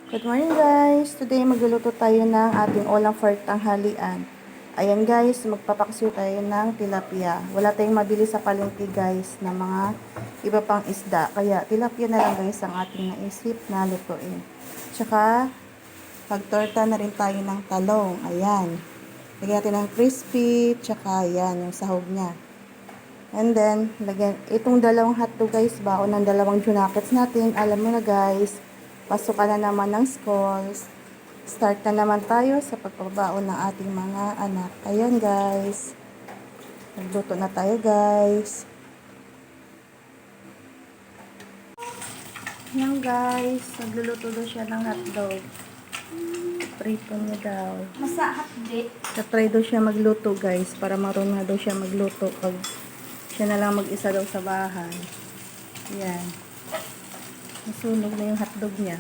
Good morning guys! Today magluluto tayo ng ating ulam for tanghalian. Ayan guys, magpapaksiw tayo ng tilapia. Wala tayong mabili sa palengke guys na mga iba pang isda. Kaya tilapia na lang guys ang ating naisip na lutuin. Tsaka pagtorta na rin tayo ng talong. Ayan. Lagyan natin ng crispy. Tsaka ayan yung sahog niya. And then, itong dalawang hotdog guys, baon ng dalawang junakets natin. Alam mo na guys, pasukan na naman ng schools. Start na naman tayo sa pagpabaon ng ating mga anak. Ayan guys, nagluto na tayo guys. Ayan guys, nagluluto daw siya ng hotdog. Prito niya daw. Masa hotdog? Try daw siya magluto guys, para marunong na daw siya magluto pag siya na lang mag-isa daw sa bahay. Ayan. Nasunog na yung hotdog niya.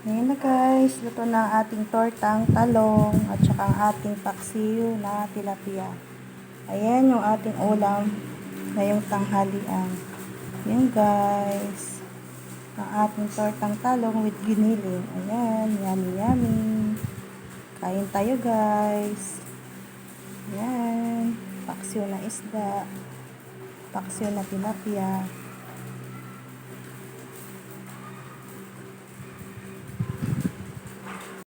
Ngayon na guys, luto na ang ating tortang talong at saka ang ating paksiw na tilapia. Ayan yung ating ulam ngayong tanghalian. Ayan guys. Ang ating tortang talong with giniling. Ayan, yummy yummy. Kain tayo guys. Ayan, paksiw na isda. Paksiw na tilapia.